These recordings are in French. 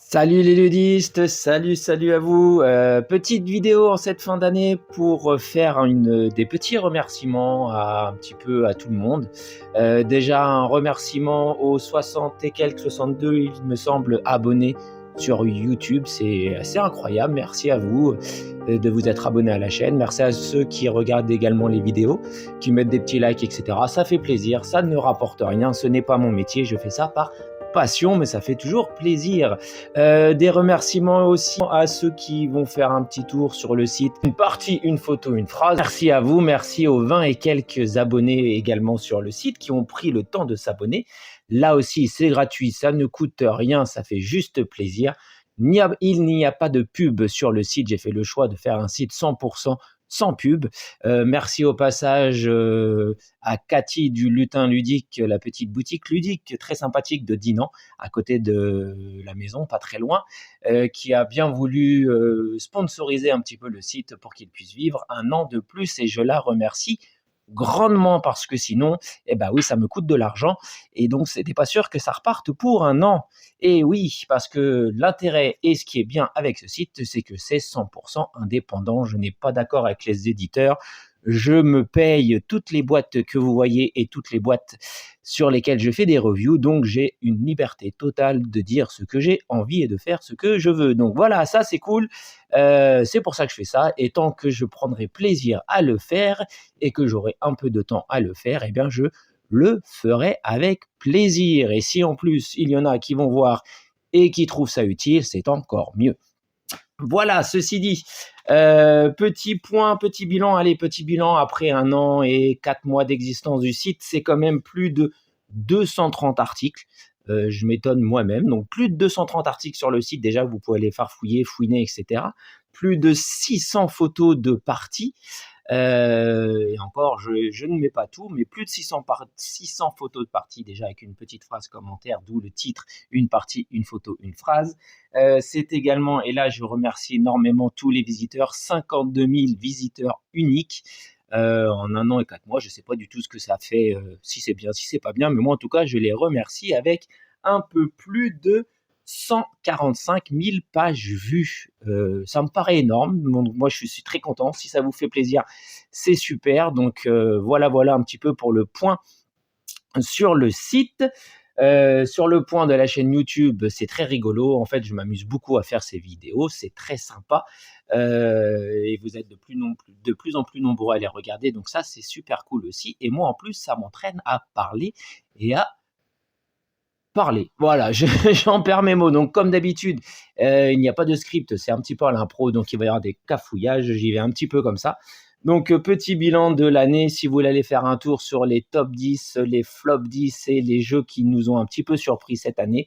Salut les ludistes, salut à vous. Petite vidéo en cette fin d'année pour faire des petits remerciements un petit peu à tout le monde. Déjà un remerciement aux 60 et quelques, 62 il me semble, abonnés sur YouTube. C'est assez incroyable, merci à vous de vous être abonnés à la chaîne. Merci à ceux qui regardent également les vidéos, qui mettent des petits likes, etc. Ça fait plaisir, ça ne rapporte rien, ce n'est pas mon métier, je fais ça par passion, mais ça fait toujours plaisir. Des remerciements aussi à ceux qui vont faire un petit tour sur le site. Une partie, une photo, une phrase. Merci à vous, merci aux 20 et quelques abonnés également sur le site qui ont pris le temps de s'abonner. Là aussi, c'est gratuit, ça ne coûte rien, ça fait juste plaisir. Il n'y a pas de pub sur le site, j'ai fait le choix de faire un site 100% sans pub. Merci au passage à Cathy du Lutin Ludique, la petite boutique ludique très sympathique de Dinan, à côté de la maison, pas très loin, qui a bien voulu sponsoriser un petit peu le site pour qu'il puisse vivre un an de plus, et je la remercie grandement parce que sinon, oui, ça me coûte de l'argent et donc c'était pas sûr que ça reparte pour un an. Et oui, parce que l'intérêt et ce qui est bien avec ce site, c'est que c'est 100% indépendant. Je n'ai pas d'accord avec les éditeurs. Je me paye toutes les boîtes que vous voyez et toutes les boîtes sur lesquelles je fais des reviews. Donc, j'ai une liberté totale de dire ce que j'ai envie et de faire ce que je veux. Donc, voilà, ça, c'est cool. C'est pour ça que je fais ça. Et tant que je prendrai plaisir à le faire et que j'aurai un peu de temps à le faire, eh bien, je le ferai avec plaisir. Et si en plus, il y en a qui vont voir et qui trouvent ça utile, c'est encore mieux. Voilà, ceci dit, petit bilan après 1 an et 4 mois d'existence du site, c'est quand même plus de 230 articles. Je m'étonne moi-même, donc plus de 230 articles sur le site, déjà vous pouvez les farfouiller, fouiner, etc. Plus de 600 photos de parties. Et encore, je ne mets pas tout, mais plus de 600 photos de parties, déjà avec une petite phrase commentaire, d'où le titre, une partie, une photo, une phrase. C'est également, et là je remercie énormément tous les visiteurs, 52 000 visiteurs uniques en 1 an et 4 mois. Je ne sais pas du tout ce que ça fait, si c'est bien, si c'est pas bien, mais moi en tout cas je les remercie avec un peu plus de 145 000 pages vues. Ça me paraît énorme. Moi, je suis très content. Si ça vous fait plaisir, c'est super. Donc, voilà un petit peu pour le point sur le site. Sur le point de la chaîne YouTube, c'est très rigolo. En fait, je m'amuse beaucoup à faire ces vidéos. C'est très sympa. Et vous êtes de plus en plus nombreux à les regarder. Donc ça, c'est super cool aussi. Et moi, en plus, ça m'entraîne à parler et à parler. Voilà, j'en perds mes mots. Donc, comme d'habitude, il n'y a pas de script, c'est un petit peu à l'impro, donc il va y avoir des cafouillages, j'y vais un petit peu comme ça. Donc, petit bilan de l'année, si vous voulez aller faire un tour sur les top 10, les flop 10 et les jeux qui nous ont un petit peu surpris cette année,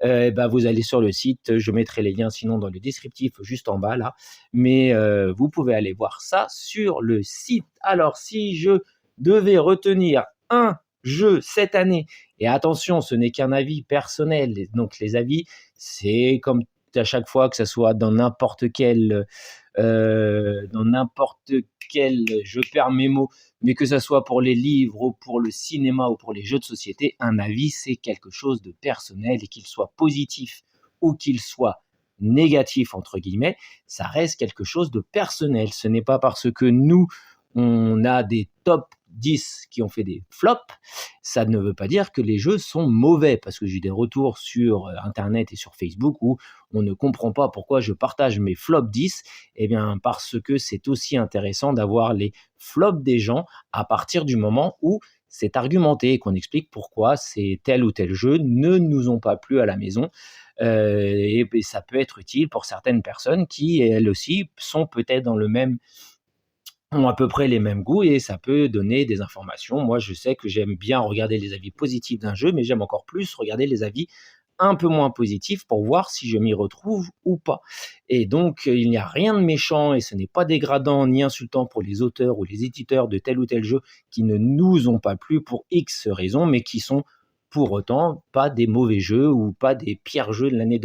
vous allez sur le site, je mettrai les liens sinon dans le descriptif juste en bas là, mais vous pouvez aller voir ça sur le site. Alors, si je devais retenir un jeu cette année, et attention, ce n'est qu'un avis personnel, donc les avis, c'est comme à chaque fois que ce soit dans n'importe quel, je perds mes mots, mais que ce soit pour les livres ou pour le cinéma ou pour les jeux de société, un avis, c'est quelque chose de personnel, et qu'il soit positif ou qu'il soit négatif, entre guillemets, ça reste quelque chose de personnel. Ce n'est pas parce que nous, on a des top 10 qui ont fait des flops, ça ne veut pas dire que les jeux sont mauvais, parce que j'ai des retours sur internet et sur Facebook où on ne comprend pas pourquoi je partage mes flops 10, eh bien parce que c'est aussi intéressant d'avoir les flops des gens à partir du moment où c'est argumenté et qu'on explique pourquoi c'est tel ou tel jeu ne nous ont pas plu à la maison. Et ça peut être utile pour certaines personnes qui, elles aussi, sont peut-être dans le même ont à peu près les mêmes goûts, et ça peut donner des informations. Moi, je sais que j'aime bien regarder les avis positifs d'un jeu, mais j'aime encore plus regarder les avis un peu moins positifs pour voir si je m'y retrouve ou pas. Et donc, il n'y a rien de méchant et ce n'est pas dégradant ni insultant pour les auteurs ou les éditeurs de tel ou tel jeu qui ne nous ont pas plu pour X raisons, mais qui sont pour autant pas des mauvais jeux ou pas des pires jeux de l'année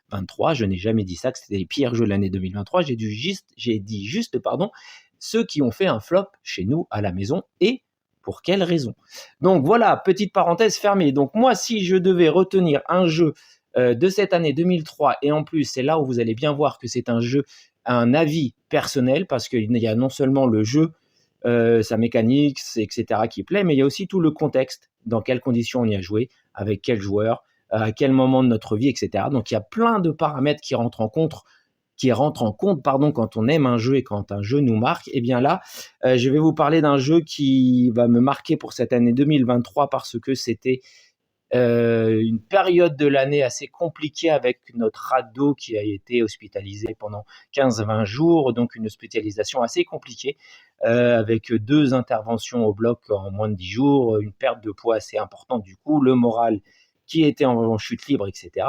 2023. Je n'ai jamais dit ça, que c'était les pires jeux de l'année 2023. J'ai dit juste, pardon, ceux qui ont fait un flop chez nous à la maison et pour quelles raisons. Donc voilà, petite parenthèse fermée. Donc moi, si je devais retenir un jeu de cette année 2003, et en plus, c'est là où vous allez bien voir que c'est un jeu, un avis personnel, parce qu'il y a non seulement le jeu, sa mécanique, etc. qui plaît, mais il y a aussi tout le contexte, dans quelles conditions on y a joué, avec quel joueur, à quel moment de notre vie, etc. Donc il y a plein de paramètres qui rentrent en compte, quand on aime un jeu et quand un jeu nous marque. Et bien là, je vais vous parler d'un jeu qui va me marquer pour cette année 2023 parce que c'était une période de l'année assez compliquée avec notre ado qui a été hospitalisé pendant 15-20 jours, donc une hospitalisation assez compliquée, avec 2 interventions au bloc en moins de 10 jours, une perte de poids assez importante du coup, le moral qui était en chute libre, etc.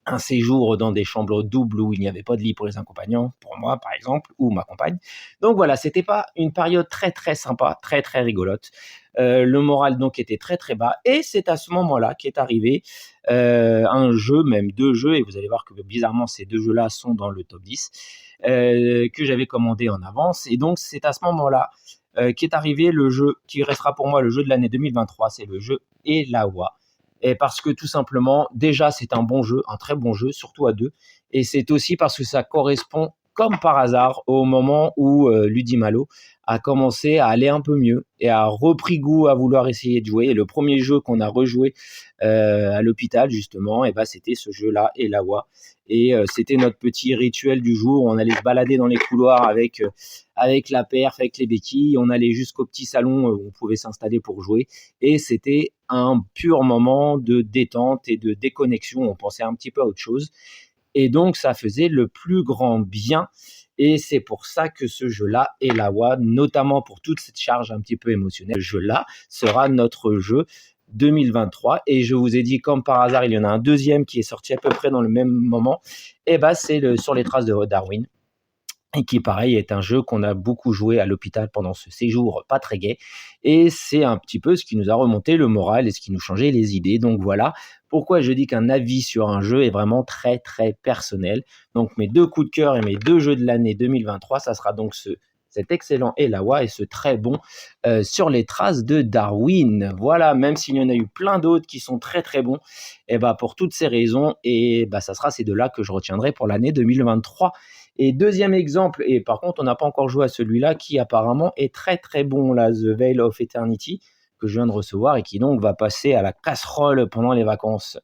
Un séjour dans des chambres doubles où il n'y avait pas de lit pour les accompagnants, pour moi par exemple, ou ma compagne. Donc voilà, c'était pas une période très très sympa, très très rigolote. Le moral donc était très très bas et c'est à ce moment-là qu'est arrivé un jeu, même 2 jeux, et vous allez voir que bizarrement ces 2 jeux-là sont dans le top 10, que j'avais commandé en avance. Et donc c'est à ce moment-là qu'est arrivé le jeu qui restera pour moi le jeu de l'année 2023, c'est le jeu Elawa. Et parce que tout simplement, déjà, c'est un bon jeu, un très bon jeu, surtout à 2. Et c'est aussi parce que ça correspond, comme par hasard, au moment où Ludimalo a commencé à aller un peu mieux et a repris goût à vouloir essayer de jouer. Et le premier jeu qu'on a rejoué à l'hôpital, justement, et ben, c'était ce jeu-là, Elawa. Et c'était notre petit rituel du jour. On allait se balader dans les couloirs avec la perf, avec les béquilles. On allait jusqu'au petit salon où on pouvait s'installer pour jouer. Et c'était un pur moment de détente et de déconnexion. On pensait un petit peu à autre chose. Et donc, ça faisait le plus grand bien. Et c'est pour ça que ce jeu-là, Elawa, notamment pour toute cette charge un petit peu émotionnelle, ce jeu-là sera notre jeu 2023. Et je vous ai dit, comme par hasard, il y en a un deuxième qui est sorti à peu près dans le même moment. Et ben, c'est Sur les traces de Darwin. Et qui, pareil, est un jeu qu'on a beaucoup joué à l'hôpital pendant ce séjour pas très gai. Et c'est un petit peu ce qui nous a remonté le moral et ce qui nous changeait les idées. Donc voilà pourquoi je dis qu'un avis sur un jeu est vraiment très, très personnel. Donc mes 2 coups de cœur et mes 2 jeux de l'année 2023, ça sera donc cet excellent Elawa et ce très bon Sur les traces de Darwin. Voilà, même s'il y en a eu plein d'autres qui sont très très bons, et bah pour toutes ces raisons, et bah ça sera ces 2-là que je retiendrai pour l'année 2023. Et deuxième exemple, et par contre on n'a pas encore joué à celui-là qui apparemment est très très bon, là, The Veil of Eternity, que je viens de recevoir et qui donc va passer à la casserole pendant les vacances.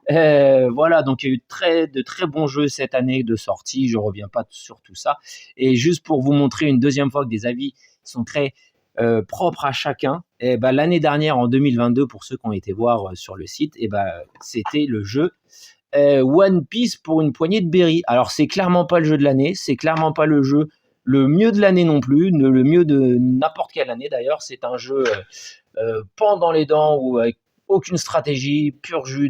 Voilà, donc il y a eu de très bons jeux cette année de sortie, je reviens pas sur tout ça. Et juste pour vous montrer une deuxième fois que des avis sont très propres à chacun, et ben, l'année dernière, en 2022, pour ceux qui ont été voir sur le site, et ben, c'était le jeu One Piece pour une poignée de berry. Alors c'est clairement pas le jeu de l'année, c'est clairement pas le jeu le mieux de l'année non plus, le mieux de n'importe quelle année d'ailleurs. C'est un jeu pend dans les dents ou avec aucune stratégie, pur jeu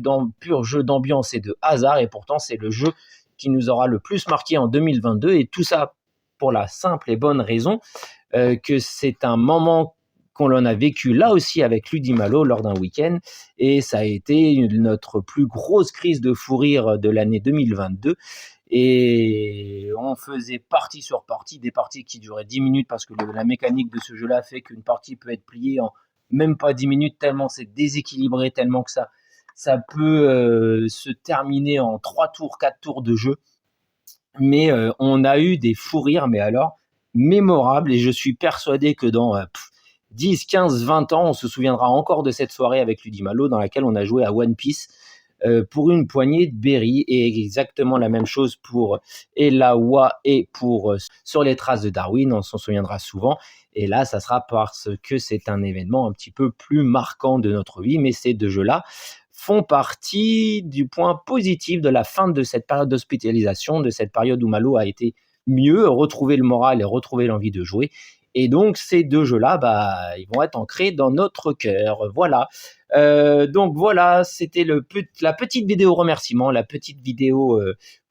d'ambiance et de hasard. Et pourtant c'est le jeu qui nous aura le plus marqué en 2022. Et tout ça pour la simple et bonne raison que c'est un moment qu'on en a vécu là aussi avec Ludimalo lors d'un week-end, et ça a été notre plus grosse crise de fou rire de l'année 2022. Et on faisait partie sur partie, des parties qui duraient 10 minutes parce que la mécanique de ce jeu-là fait qu'une partie peut être pliée en même pas 10 minutes, tellement c'est déséquilibré, tellement que ça peut se terminer en 3 tours, 4 tours de jeu. Mais on a eu des fous rires, mais alors mémorables, et je suis persuadé que dans 10, 15, 20 ans, on se souviendra encore de cette soirée avec Ludimalo dans laquelle on a joué à One Piece pour une poignée de berry, et exactement la même chose pour Elawa et pour Sur les traces de Darwin, on s'en souviendra souvent. Et là, ça sera parce que c'est un événement un petit peu plus marquant de notre vie, mais ces 2 jeux-là font partie du point positif de la fin de cette période d'hospitalisation, de cette période où Malo a été mieux, retrouver le moral et retrouver l'envie de jouer. Et donc ces 2 jeux-là, bah, ils vont être ancrés dans notre cœur. Voilà. Donc voilà, c'était la petite vidéo remerciement, la petite vidéo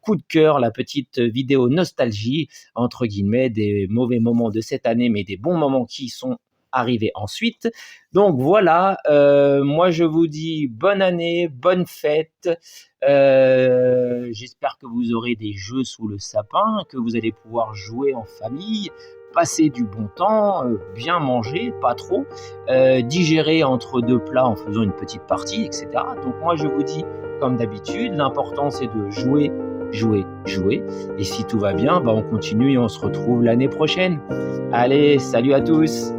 coup de cœur, la petite vidéo nostalgie, entre guillemets, des mauvais moments de cette année, mais des bons moments qui sont arriver ensuite. Donc voilà, moi je vous dis bonne année, bonne fête. J'espère que vous aurez des jeux sous le sapin, que vous allez pouvoir jouer en famille, passer du bon temps, bien manger, pas trop, digérer entre deux plats en faisant une petite partie, etc. Donc moi je vous dis, comme d'habitude, l'important c'est de jouer, jouer, jouer. Et si tout va bien, bah on continue et on se retrouve l'année prochaine. Allez, salut à tous!